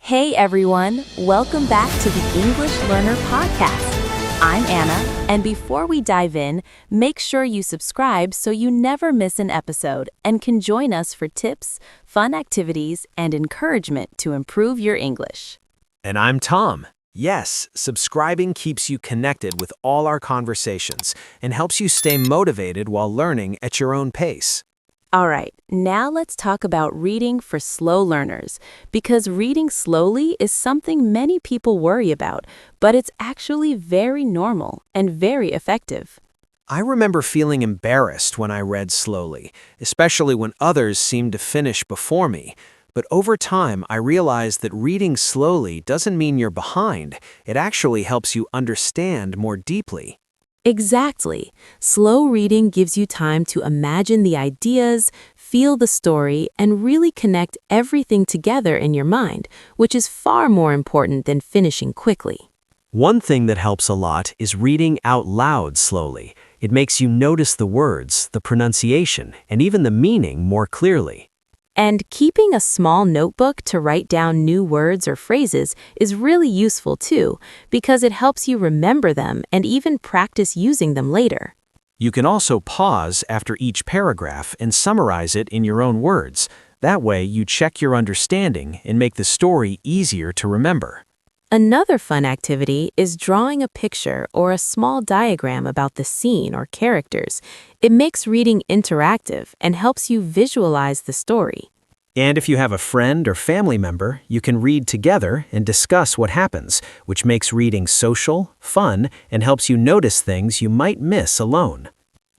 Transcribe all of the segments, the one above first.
Hey everyone, welcome back to the English Learner Podcast. I'm Anna, and before we dive in, make sure you subscribe so you never miss an episode and can join us for tips, fun activities, and encouragement to improve your English. And I'm Tom. Yes, subscribing keeps you connected with all our conversations and helps you stay motivated while learning at your own pace. All right, now let's talk about reading for slow learners, because reading slowly is something many people worry about, but it's actually very normal and very effective. I remember feeling embarrassed when I read slowly, especially when others seemed to finish before me. But over time, I realized that reading slowly doesn't mean you're behind. It actually helps you understand more deeply. Exactly. Slow reading gives you time to imagine the ideas, feel the story, and really connect everything together in your mind, which is far more important than finishing quickly. One thing that helps a lot is reading out loud slowly. It makes you notice the words, the pronunciation, and even the meaning more clearly. And keeping a small notebook to write down new words or phrases is really useful too, because it helps you remember them and even practice using them later. You can also pause after each paragraph and summarize it in your own words. That way, you check your understanding and make the story easier to remember. Another fun activity is drawing a picture or a small diagram about the scene or characters. It makes reading interactive and helps you visualize the story. And if you have a friend or family member, you can read together and discuss what happens, which makes reading social, fun, and helps you notice things you might miss alone.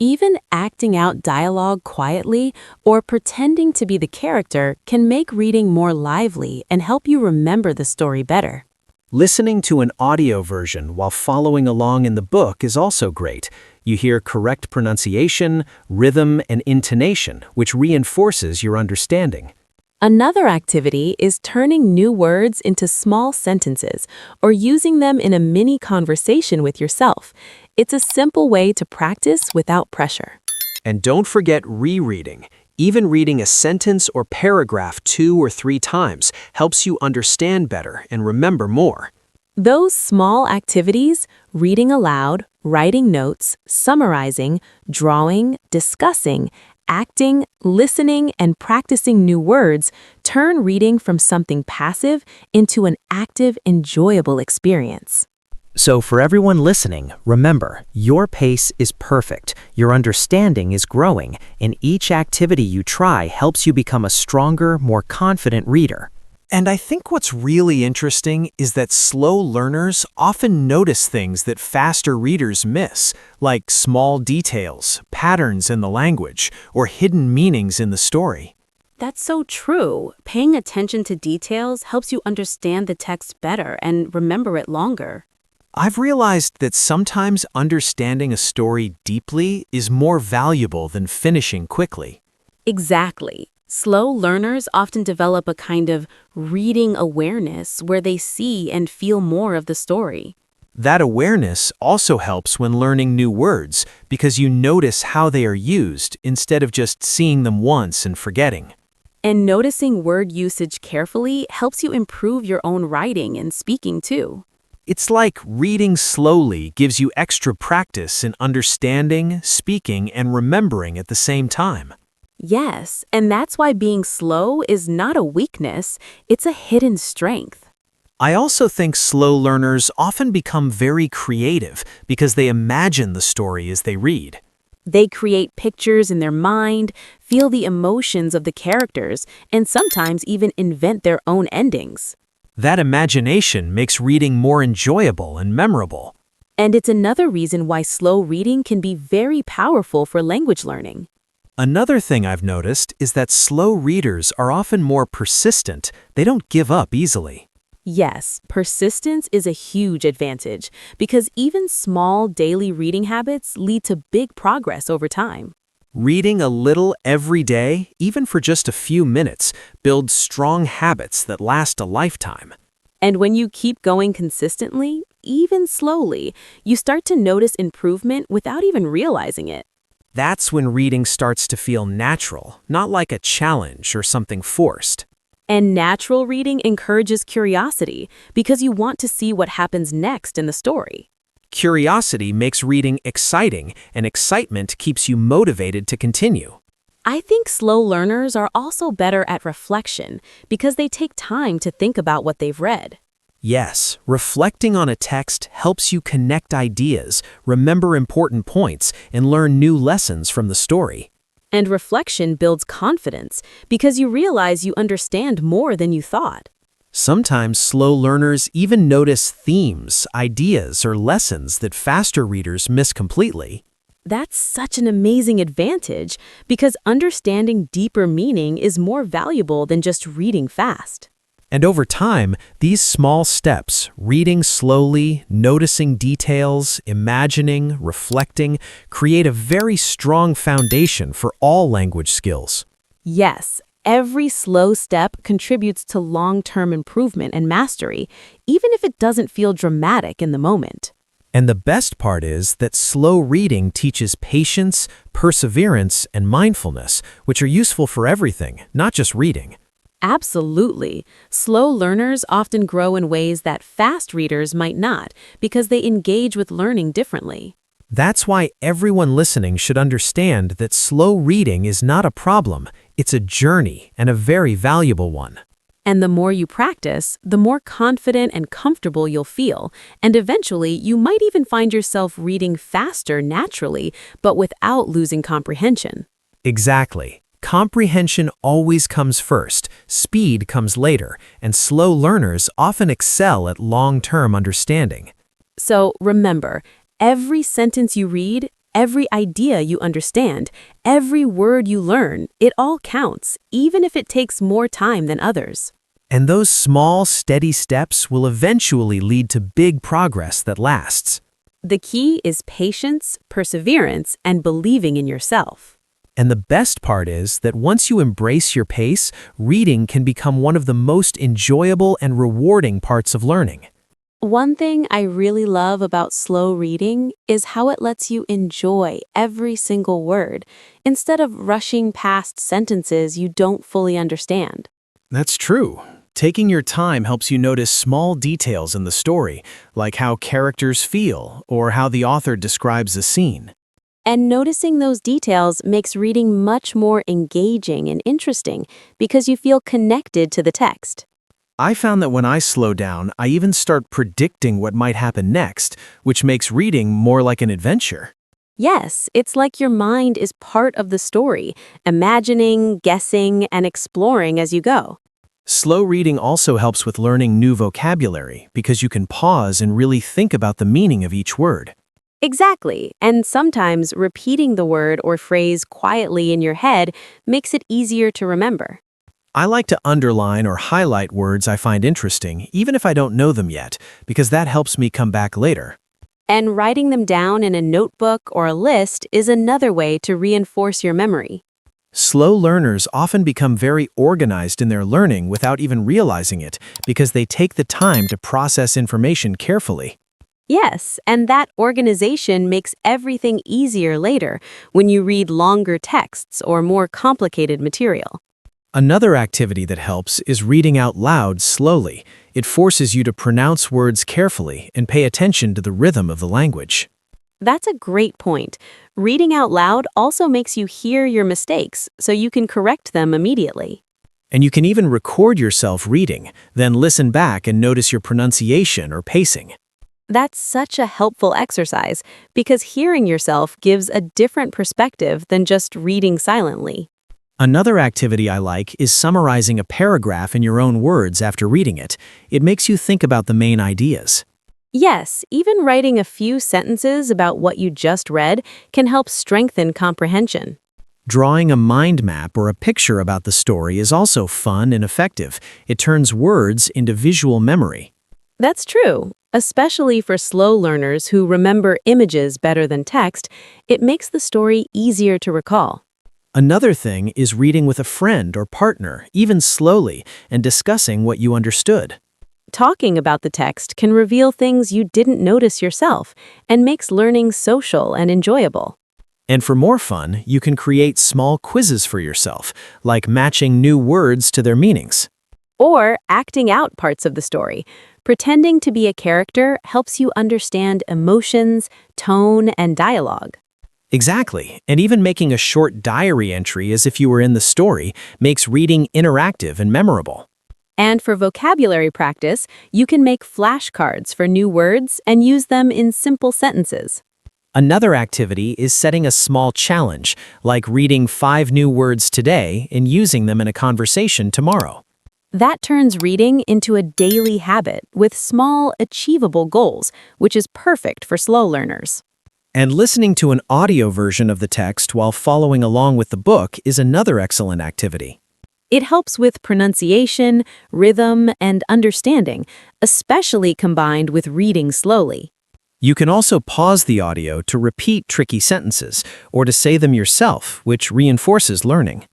Even acting out dialogue quietly or pretending to be the character can make reading more lively and help you remember the story better. Listening to an audio version while following along in the book is also great. You hear correct pronunciation, rhythm, and intonation, which reinforces your understanding. Another activity is turning new words into small sentences or using them in a mini conversation with yourself. It's a simple way to practice without pressure. And don't forget rereading. Even reading a sentence or paragraph 2 or 3 times helps you understand better and remember more. Those small activities, reading aloud, writing notes, summarizing, drawing, discussing, acting, listening, and practicing new words, turn reading from something passive into an active, enjoyable experience. So for everyone listening, remember, your pace is perfect, your understanding is growing, and each activity you try helps you become a stronger, more confident reader. And I think what's really interesting is that slow learners often notice things that faster readers miss, like small details, patterns in the language, or hidden meanings in the story. That's so true. Paying attention to details helps you understand the text better and remember it longer. I've realized that sometimes understanding a story deeply is more valuable than finishing quickly. Exactly. Slow learners often develop a kind of reading awareness where they see and feel more of the story. That awareness also helps when learning new words because you notice how they are used instead of just seeing them once and forgetting. And noticing word usage carefully helps you improve your own writing and speaking too. It's like reading slowly gives you extra practice in understanding, speaking, and remembering at the same time. Yes, and that's why being slow is not a weakness, it's a hidden strength. I also think slow learners often become very creative because they imagine the story as they read. They create pictures in their mind, feel the emotions of the characters, and sometimes even invent their own endings. That imagination makes reading more enjoyable and memorable. And it's another reason why slow reading can be very powerful for language learning. Another thing I've noticed is that slow readers are often more persistent. They don't give up easily. Yes, persistence is a huge advantage because even small daily reading habits lead to big progress over time. Reading a little every day, even for just a few minutes, builds strong habits that last a lifetime. And when you keep going consistently, even slowly, you start to notice improvement without even realizing it. That's when reading starts to feel natural, not like a challenge or something forced. And natural reading encourages curiosity because you want to see what happens next in the story. Curiosity makes reading exciting, and excitement keeps you motivated to continue. I think slow learners are also better at reflection because they take time to think about what they've read. Yes, reflecting on a text helps you connect ideas, remember important points, and learn new lessons from the story. And reflection builds confidence because you realize you understand more than you thought. Sometimes slow learners even notice themes, ideas, or lessons that faster readers miss completely. That's such an amazing advantage because understanding deeper meaning is more valuable than just reading fast. And over time, these small steps, reading slowly, noticing details, imagining, reflecting, create a very strong foundation for all language skills. Yes, every slow step contributes to long-term improvement and mastery, even if it doesn't feel dramatic in the moment. And the best part is that slow reading teaches patience, perseverance, and mindfulness, which are useful for everything, not just reading. Absolutely. Slow learners often grow in ways that fast readers might not because they engage with learning differently. That's why everyone listening should understand that slow reading is not a problem, it's a journey and a very valuable one. And the more you practice, the more confident and comfortable you'll feel, and eventually you might even find yourself reading faster naturally, but without losing comprehension. Exactly. Comprehension always comes first, speed comes later, and slow learners often excel at long-term understanding. So remember, every sentence you read, every idea you understand, every word you learn, it all counts, even if it takes more time than others. And those small, steady steps will eventually lead to big progress that lasts. The key is patience, perseverance, and believing in yourself. And the best part is that once you embrace your pace, reading can become one of the most enjoyable and rewarding parts of learning. One thing I really love about slow reading is how it lets you enjoy every single word instead of rushing past sentences you don't fully understand. That's true. Taking your time helps you notice small details in the story, like how characters feel or how the author describes a scene. And noticing those details makes reading much more engaging and interesting because you feel connected to the text. I found that when I slow down, I even start predicting what might happen next, which makes reading more like an adventure. Yes, it's like your mind is part of the story, imagining, guessing, and exploring as you go. Slow reading also helps with learning new vocabulary because you can pause and really think about the meaning of each word. Exactly, and sometimes repeating the word or phrase quietly in your head makes it easier to remember. I like to underline or highlight words I find interesting, even if I don't know them yet, because that helps me come back later. And writing them down in a notebook or a list is another way to reinforce your memory. Slow learners often become very organized in their learning without even realizing it, because they take the time to process information carefully. Yes, and that organization makes everything easier later when you read longer texts or more complicated material. Another activity that helps is reading out loud slowly. It forces you to pronounce words carefully and pay attention to the rhythm of the language. That's a great point. Reading out loud also makes you hear your mistakes, so you can correct them immediately. And you can even record yourself reading, then listen back and notice your pronunciation or pacing. That's such a helpful exercise because hearing yourself gives a different perspective than just reading silently. Another activity I like is summarizing a paragraph in your own words after reading it. It makes you think about the main ideas. Yes, even writing a few sentences about what you just read can help strengthen comprehension. Drawing a mind map or a picture about the story is also fun and effective. It turns words into visual memory. That's true. Especially for slow learners who remember images better than text, it makes the story easier to recall. Another thing is reading with a friend or partner, even slowly, and discussing what you understood. Talking about the text can reveal things you didn't notice yourself and makes learning social and enjoyable. And for more fun, you can create small quizzes for yourself, like matching new words to their meanings. Or acting out parts of the story. Pretending to be a character helps you understand emotions, tone, and dialogue. Exactly, and even making a short diary entry as if you were in the story makes reading interactive and memorable. And for vocabulary practice, you can make flashcards for new words and use them in simple sentences. Another activity is setting a small challenge, like reading 5 new words today and using them in a conversation tomorrow. That turns reading into a daily habit with small, achievable goals, which is perfect for slow learners. And listening to an audio version of the text while following along with the book is another excellent activity. It helps with pronunciation, rhythm, and understanding, especially combined with reading slowly. You can also pause the audio to repeat tricky sentences or to say them yourself, which reinforces learning.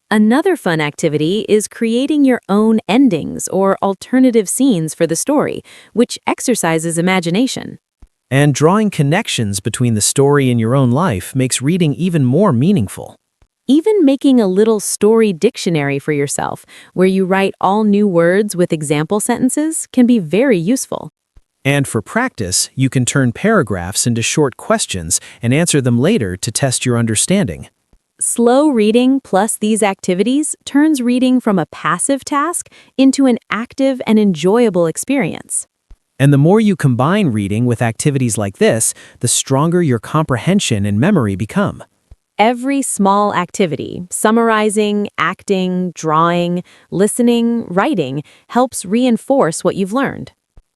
Another fun activity is creating your own endings or alternative scenes for the story, which exercises imagination. And drawing connections between the story and your own life makes reading even more meaningful. Even making a little story dictionary for yourself, where you write all new words with example sentences, can be very useful. And for practice, you can turn paragraphs into short questions and answer them later to test your understanding. Slow reading plus these activities turns reading from a passive task into an active and enjoyable experience. And the more you combine reading with activities like this, the stronger your comprehension and memory become. Every small activity, summarizing, acting, drawing, listening, writing, helps reinforce what you've learned.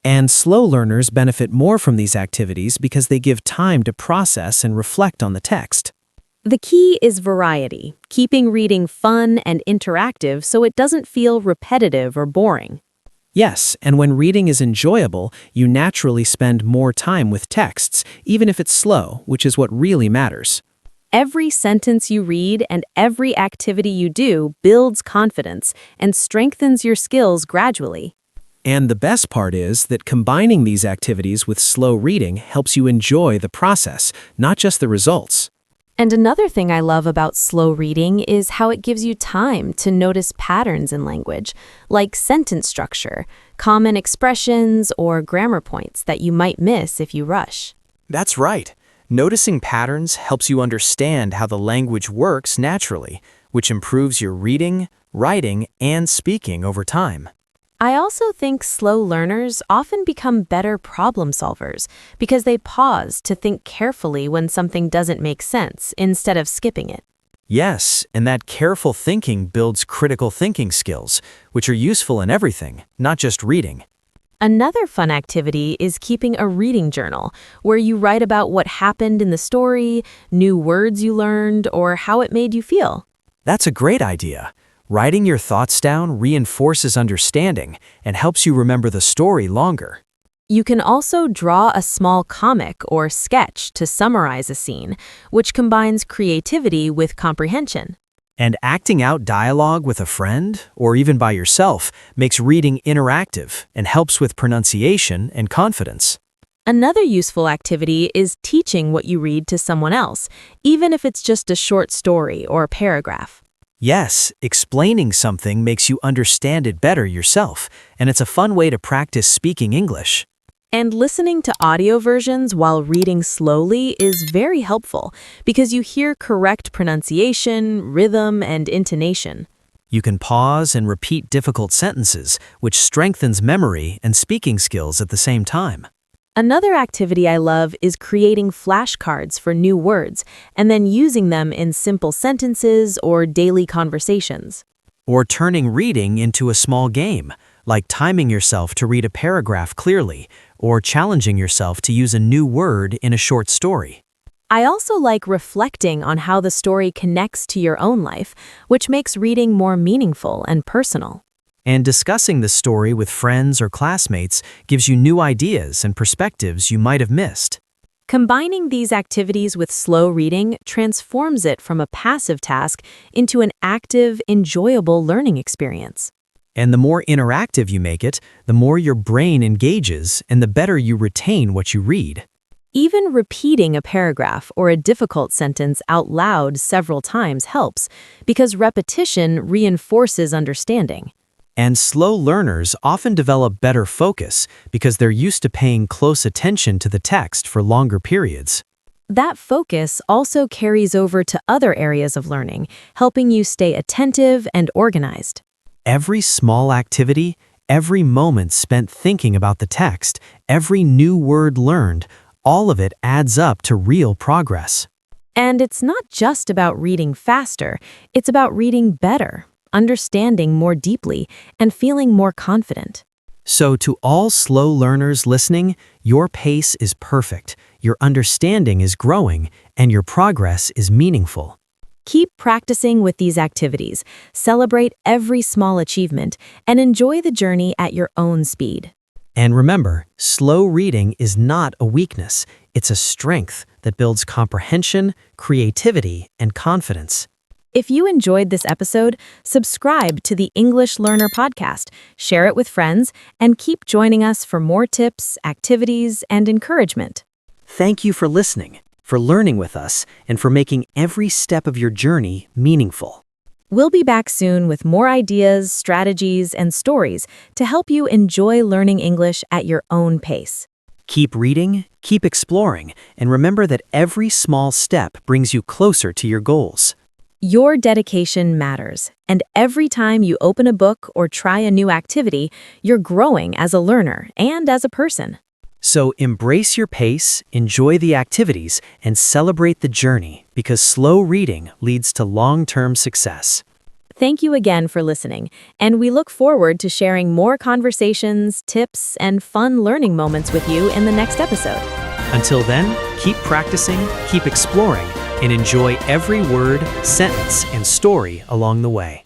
And slow learners benefit more from these activities because they give time to process and reflect on the text. The key is variety, keeping reading fun and interactive so it doesn't feel repetitive or boring. Yes, and when reading is enjoyable, you naturally spend more time with texts, even if it's slow, which is what really matters. Every sentence you read and every activity you do builds confidence and strengthens your skills gradually. And the best part is that combining these activities with slow reading helps you enjoy the process, not just the results. And another thing I love about slow reading is how it gives you time to notice patterns in language, like sentence structure, common expressions, or grammar points that you might miss if you rush. That's right. Noticing patterns helps you understand how the language works naturally, which improves your reading, writing, and speaking over time. I also think slow learners often become better problem solvers because they pause to think carefully when something doesn't make sense instead of skipping it. Yes, and that careful thinking builds critical thinking skills, which are useful in everything, not just reading. Another fun activity is keeping a reading journal, where you write about what happened in the story, new words you learned, or how it made you feel. That's a great idea. Writing your thoughts down reinforces understanding and helps you remember the story longer. You can also draw a small comic or sketch to summarize a scene, which combines creativity with comprehension. And acting out dialogue with a friend, or even by yourself, makes reading interactive and helps with pronunciation and confidence. Another useful activity is teaching what you read to someone else, even if it's just a short story or paragraph. Yes, explaining something makes you understand it better yourself, and it's a fun way to practice speaking English. And listening to audio versions while reading slowly is very helpful because you hear correct pronunciation, rhythm, and intonation. You can pause and repeat difficult sentences, which strengthens memory and speaking skills at the same time. Another activity I love is creating flashcards for new words and then using them in simple sentences or daily conversations. Or turning reading into a small game, like timing yourself to read a paragraph clearly, or challenging yourself to use a new word in a short story. I also like reflecting on how the story connects to your own life, which makes reading more meaningful and personal. And discussing the story with friends or classmates gives you new ideas and perspectives you might have missed. Combining these activities with slow reading transforms it from a passive task into an active, enjoyable learning experience. And the more interactive you make it, the more your brain engages and the better you retain what you read. Even repeating a paragraph or a difficult sentence out loud several times helps because repetition reinforces understanding. And slow learners often develop better focus because they're used to paying close attention to the text for longer periods. That focus also carries over to other areas of learning, helping you stay attentive and organized. Every small activity, every moment spent thinking about the text, every new word learned, all of it adds up to real progress. And it's not just about reading faster, it's about reading better, understanding more deeply, and feeling more confident. So to all slow learners listening, your pace is perfect, your understanding is growing, and your progress is meaningful. Keep practicing with these activities, celebrate every small achievement, and enjoy the journey at your own speed. And remember, slow reading is not a weakness, it's a strength that builds comprehension, creativity, and confidence. If you enjoyed this episode, subscribe to the English Learner Podcast, share it with friends, and keep joining us for more tips, activities, and encouragement. Thank you for listening, for learning with us, and for making every step of your journey meaningful. We'll be back soon with more ideas, strategies, and stories to help you enjoy learning English at your own pace. Keep reading, keep exploring, and remember that every small step brings you closer to your goals. Your dedication matters, and every time you open a book or try a new activity, you're growing as a learner and as a person. So embrace your pace, enjoy the activities, and celebrate the journey because slow reading leads to long-term success. Thank you again for listening, and we look forward to sharing more conversations, tips, and fun learning moments with you in the next episode. Until then, keep practicing, keep exploring, and enjoy every word, sentence, and story along the way.